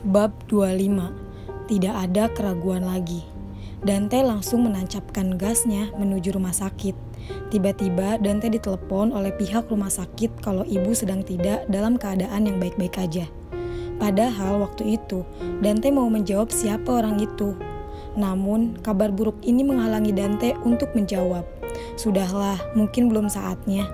Bab 25. Tidak ada keraguan lagi. Dante langsung menancapkan gasnya menuju rumah sakit. Tiba-tiba Dante ditelepon oleh pihak rumah sakit kalau ibu sedang tidak dalam keadaan yang baik-baik aja. Padahal waktu itu Dante mau menjawab siapa orang itu. Namun kabar buruk ini menghalangi Dante untuk menjawab. Sudahlah, mungkin belum saatnya.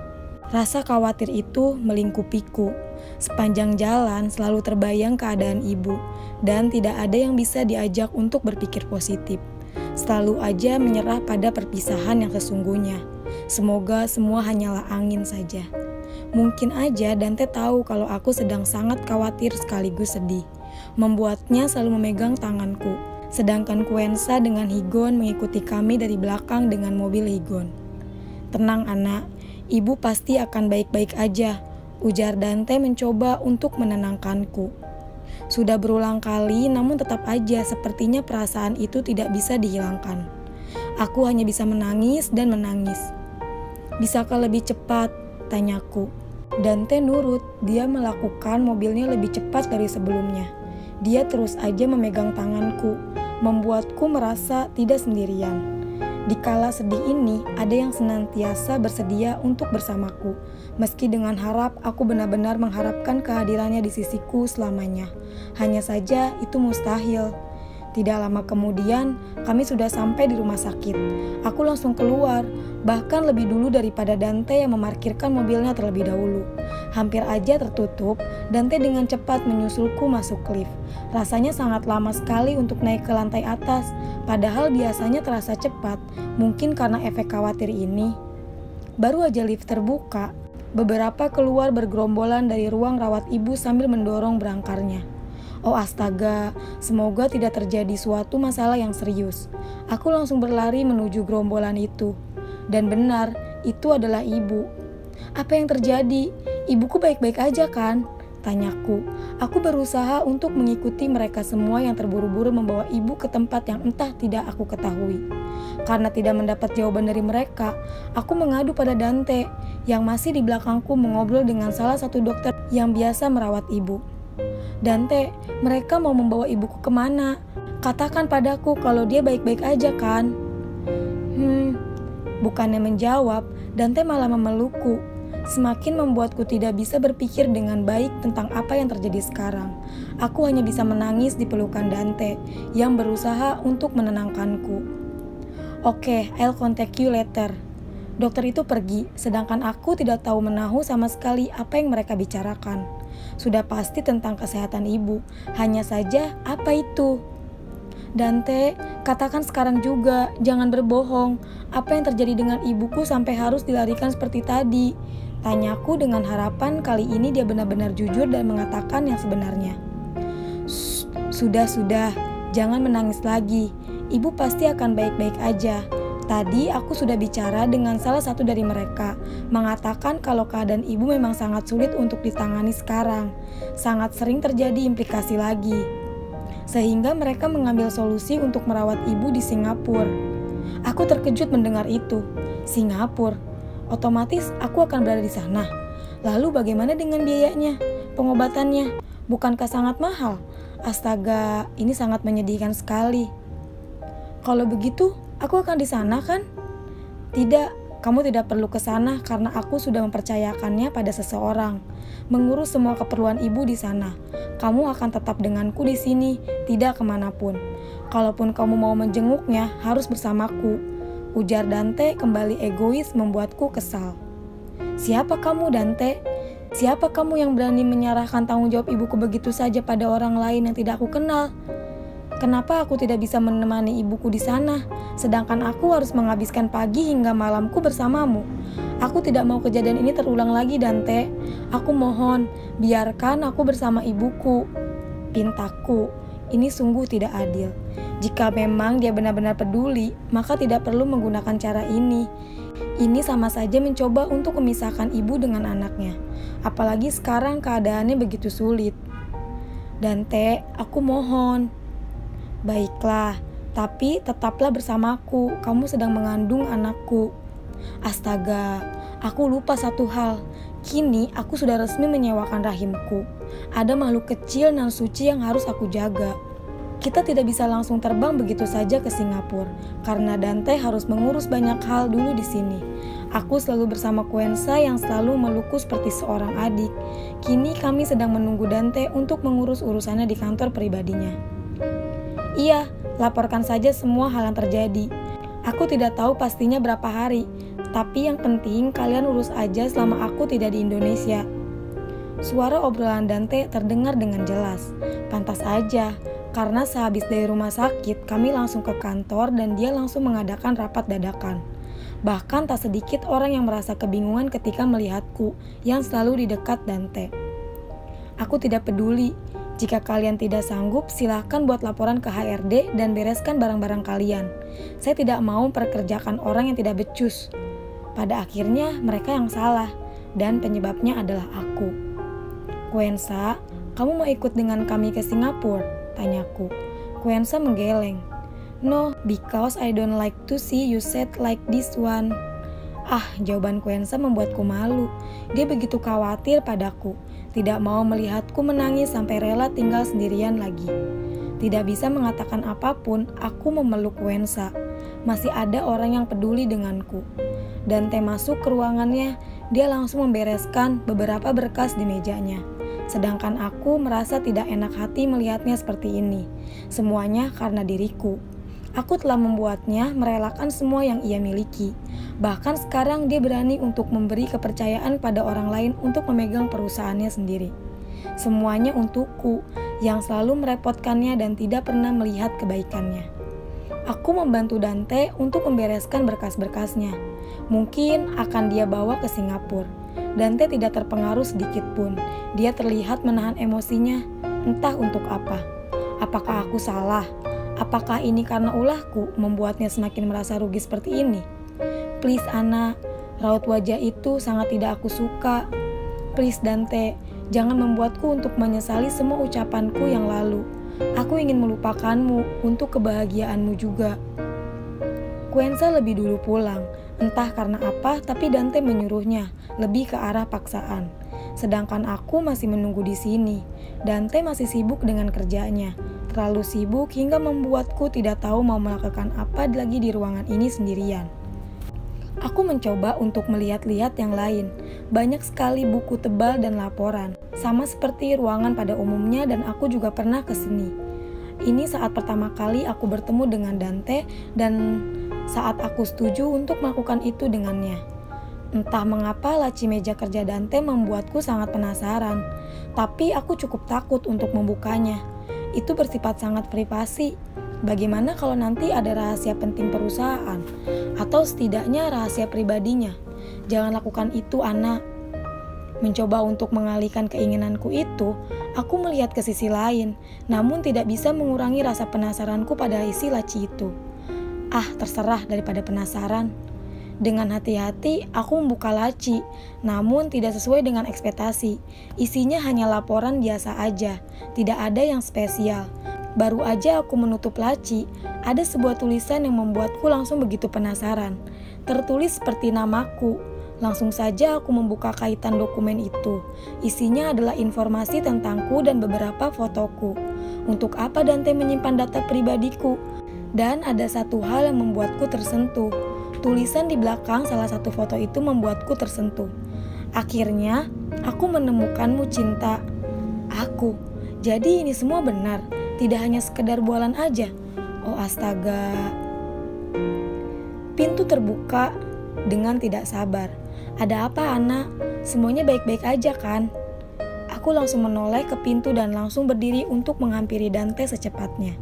Rasa khawatir itu melingkupiku. Sepanjang jalan selalu terbayang keadaan ibu, dan tidak ada yang bisa diajak untuk berpikir positif. Selalu aja menyerah pada perpisahan yang sesungguhnya. Semoga semua hanyalah angin saja. Mungkin aja Dante tahu kalau aku sedang sangat khawatir sekaligus sedih. Membuatnya selalu memegang tanganku. Sedangkan Kuensa dengan Higon mengikuti kami dari belakang dengan mobil Higon. "Tenang anak, ibu pasti akan baik-baik aja," ujar Dante mencoba untuk menenangkanku. Sudah berulang kali, namun tetap aja sepertinya perasaan itu tidak bisa dihilangkan. Aku hanya bisa menangis dan menangis. "Bisakah lebih cepat?" tanyaku. Dante nurut, dia melakukan mobilnya lebih cepat dari sebelumnya. Dia terus aja memegang tanganku, membuatku merasa tidak sendirian. Dikala sedih ini, ada yang senantiasa bersedia untuk bersamaku. Meski dengan harap, aku benar-benar mengharapkan kehadirannya di sisiku selamanya. Hanya saja itu mustahil. Tidak lama kemudian, kami sudah sampai di rumah sakit. Aku langsung keluar, bahkan lebih dulu daripada Dante yang memarkirkan mobilnya terlebih dahulu. Hampir aja tertutup, Dante dengan cepat menyusulku masuk lift. Rasanya sangat lama sekali untuk naik ke lantai atas, padahal biasanya terasa cepat, mungkin karena efek khawatir ini. Baru aja lift terbuka, beberapa keluar bergerombolan dari ruang rawat ibu sambil mendorong berangkarnya. Oh astaga, semoga tidak terjadi suatu masalah yang serius. Aku langsung berlari menuju gerombolan itu. Dan benar, itu adalah ibu. "Apa yang terjadi? Ibuku baik-baik aja kan?" tanyaku. Aku berusaha untuk mengikuti mereka semua yang terburu-buru membawa ibu ke tempat yang entah tidak aku ketahui. Karena tidak mendapat jawaban dari mereka, aku mengadu pada Dante yang masih di belakangku mengobrol dengan salah satu dokter yang biasa merawat ibu. "Dante, mereka mau membawa ibuku kemana? Katakan padaku kalau dia baik-baik aja kan?" Bukannya menjawab, Dante malah memelukku. Semakin membuatku tidak bisa berpikir dengan baik tentang apa yang terjadi sekarang. Aku hanya bisa menangis di pelukan Dante yang berusaha untuk menenangkanku. "Oke, I'll contact you later." Dokter itu pergi, sedangkan aku tidak tahu menahu sama sekali apa yang mereka bicarakan. Sudah pasti tentang kesehatan ibu, hanya saja apa itu? "Dante, katakan sekarang juga, jangan berbohong. Apa yang terjadi dengan ibuku sampai harus dilarikan seperti tadi?" tanyaku dengan harapan kali ini dia benar-benar jujur dan mengatakan yang sebenarnya. Sudah, jangan menangis lagi. Ibu pasti akan baik-baik aja. Tadi aku sudah bicara dengan salah satu dari mereka, mengatakan kalau keadaan ibu memang sangat sulit untuk ditangani sekarang. Sangat sering terjadi implikasi lagi. Sehingga mereka mengambil solusi untuk merawat ibu di Singapura. Aku terkejut mendengar itu. Singapura? Otomatis aku akan berada di sana. Lalu bagaimana dengan biayanya? Pengobatannya? Bukankah sangat mahal? Astaga, ini sangat menyedihkan sekali. "Kalau begitu, aku akan di sana kan?" "Tidak, kamu tidak perlu ke sana karena aku sudah mempercayakannya pada seseorang. Mengurus semua keperluan ibu di sana. Kamu akan tetap denganku di sini, tidak kemanapun. Kalaupun kamu mau menjenguknya, harus bersamaku," ujar Dante kembali egois membuatku kesal. "Siapa kamu, Dante? Siapa kamu yang berani menyerahkan tanggung jawab ibuku begitu saja pada orang lain yang tidak aku kenal? Kenapa aku tidak bisa menemani ibuku di sana, sedangkan aku harus menghabiskan pagi hingga malamku bersamamu? Aku tidak mau kejadian ini terulang lagi, Dante. Aku mohon, biarkan aku bersama ibuku," pintaku. Ini sungguh tidak adil. Jika memang dia benar-benar peduli, maka tidak perlu menggunakan cara ini. Ini sama saja mencoba untuk memisahkan ibu dengan anaknya. Apalagi sekarang keadaannya begitu sulit. "Dante, aku mohon." "Baiklah, tapi tetaplah bersamaku. Kamu sedang mengandung anakku." Astaga, Aku lupa satu hal. Kini aku sudah resmi menyewakan rahimku. Ada makhluk kecil nan suci yang harus aku jaga. Kita tidak bisa langsung terbang begitu saja ke Singapura, karena Dante harus mengurus banyak hal dulu di sini. Aku selalu bersama Quensa yang selalu melukku seperti seorang adik. Kini kami sedang menunggu Dante untuk mengurus urusannya di kantor pribadinya. Iya, laporkan saja semua hal yang terjadi. Aku tidak tahu pastinya berapa hari, tapi yang penting kalian urus aja selama aku tidak di Indonesia. Suara obrolan Dante terdengar dengan jelas. Pantas aja, karena sehabis dari rumah sakit, kami langsung ke kantor dan dia langsung mengadakan rapat dadakan. Bahkan tak sedikit orang yang merasa kebingungan ketika melihatku yang selalu di dekat Dante. Aku tidak peduli. Jika kalian tidak sanggup, silahkan buat laporan ke HRD dan bereskan barang-barang kalian. Saya tidak mau memperkerjakan orang yang tidak becus. Pada akhirnya mereka yang salah, dan penyebabnya adalah aku. Quensa, kamu mau ikut dengan kami ke Singapura? Tanyaku. Quensa menggeleng. No, because I don't like to see you sad like this one. Jawaban Quensa membuatku malu. Dia begitu khawatir padaku. Tidak mau melihatku menangis sampai rela tinggal sendirian lagi. Tidak bisa mengatakan apapun, aku memeluk Quensa. Masih ada orang yang peduli denganku. Dante masuk ke ruangannya, dia langsung membereskan beberapa berkas di mejanya. Sedangkan aku merasa tidak enak hati melihatnya seperti ini. Semuanya karena diriku. Aku telah membuatnya merelakan semua yang ia miliki. Bahkan sekarang dia berani untuk memberi kepercayaan pada orang lain untuk memegang perusahaannya sendiri. Semuanya untukku, yang selalu merepotkannya dan tidak pernah melihat kebaikannya. Aku membantu Dante untuk membereskan berkas-berkasnya. Mungkin akan dia bawa ke Singapura. Dante tidak terpengaruh sedikit pun. Dia terlihat menahan emosinya, entah untuk apa. Apakah aku salah? Apakah ini karena ulahku membuatnya semakin merasa rugi seperti ini? Please Ana, raut wajah itu sangat tidak aku suka. Please Dante, jangan membuatku untuk menyesali semua ucapanku yang lalu. Aku ingin melupakanmu untuk kebahagiaanmu juga. Quensa lebih dulu pulang. Entah karena apa, tapi Dante menyuruhnya, lebih ke arah paksaan. Sedangkan aku masih menunggu di sini. Dante masih sibuk dengan kerjanya. Terlalu sibuk hingga membuatku tidak tahu mau melakukan apa lagi di ruangan ini sendirian. Aku mencoba untuk melihat-lihat yang lain. Banyak sekali buku tebal dan laporan. Sama seperti ruangan pada umumnya dan aku juga pernah ke sini. Ini saat pertama kali aku bertemu dengan Dante dan saat aku setuju untuk melakukan itu dengannya. Entah mengapa laci meja kerja Dante membuatku sangat penasaran. Tapi aku cukup takut untuk membukanya. Itu bersifat sangat privasi. Bagaimana kalau nanti ada rahasia penting perusahaan? Atau setidaknya rahasia pribadinya? Jangan lakukan itu, Ana. Mencoba untuk mengalihkan keinginanku itu, aku melihat ke sisi lain, namun tidak bisa mengurangi rasa penasaranku pada isi laci itu. Terserah daripada penasaran. Dengan hati-hati, aku membuka laci, namun tidak sesuai dengan ekspektasi. Isinya hanya laporan biasa aja, tidak ada yang spesial. Baru aja aku menutup laci, ada sebuah tulisan yang membuatku langsung begitu penasaran. Tertulis seperti namaku. Langsung saja aku membuka kaitan dokumen itu. Isinya adalah informasi tentangku dan beberapa fotoku. Untuk apa Dante menyimpan data pribadiku? Dan ada satu hal yang membuatku tersentuh. Tulisan di belakang salah satu foto itu membuatku tersentuh. Akhirnya, aku menemukanmu cinta. Aku. Jadi ini semua benar, tidak hanya sekedar bualan aja. Oh astaga. Pintu terbuka dengan tidak sabar. Ada apa, Ana? Semuanya baik-baik aja kan? Aku langsung menoleh ke pintu dan langsung berdiri untuk menghampiri Dante secepatnya.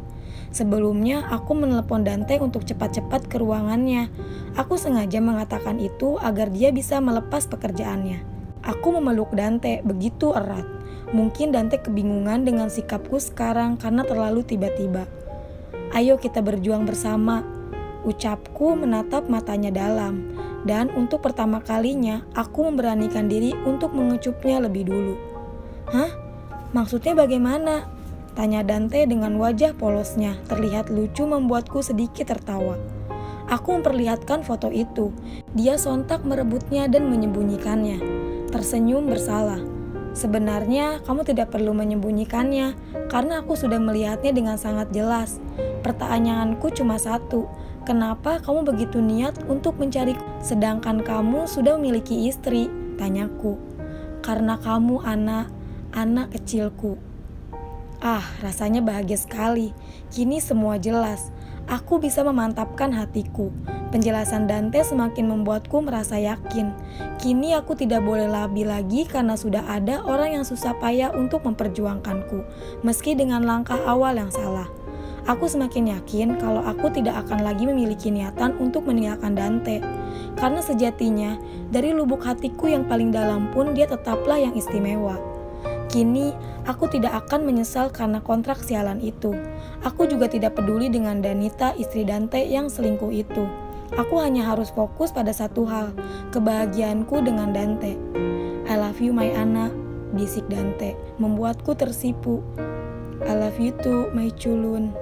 Sebelumnya, aku menelepon Dante untuk cepat-cepat ke ruangannya. Aku sengaja mengatakan itu agar dia bisa melepas pekerjaannya. Aku memeluk Dante begitu erat. Mungkin Dante kebingungan dengan sikapku sekarang karena terlalu tiba-tiba. Ayo kita berjuang bersama. Ucapku menatap matanya dalam. Dan untuk pertama kalinya, aku memberanikan diri untuk mengecupnya lebih dulu. Hah? Maksudnya bagaimana? Tanya Dante dengan wajah polosnya, terlihat lucu membuatku sedikit tertawa. Aku memperlihatkan foto itu. Dia sontak merebutnya dan menyembunyikannya. Tersenyum bersalah. Sebenarnya kamu tidak perlu menyembunyikannya, karena aku sudah melihatnya dengan sangat jelas. Pertanyaanku cuma satu, kenapa kamu begitu niat untuk mencariku, sedangkan kamu sudah memiliki istri? Tanyaku. Karena kamu anak kecilku. Rasanya bahagia sekali. Kini semua jelas. Aku bisa memantapkan hatiku. Penjelasan Dante semakin membuatku merasa yakin. Kini aku tidak boleh labil lagi karena sudah ada orang yang susah payah untuk memperjuangkanku, meski dengan langkah awal yang salah. Aku semakin yakin kalau aku tidak akan lagi memiliki niatan untuk meninggalkan Dante. Karena sejatinya, dari lubuk hatiku yang paling dalam pun dia tetaplah yang istimewa. Kini, aku tidak akan menyesal karena kontrak sialan itu. Aku juga tidak peduli dengan Danita, istri Dante yang selingkuh itu. Aku hanya harus fokus pada satu hal, kebahagiaanku dengan Dante. I love you my Ana, bisik Dante, membuatku tersipu. I love you too my culun.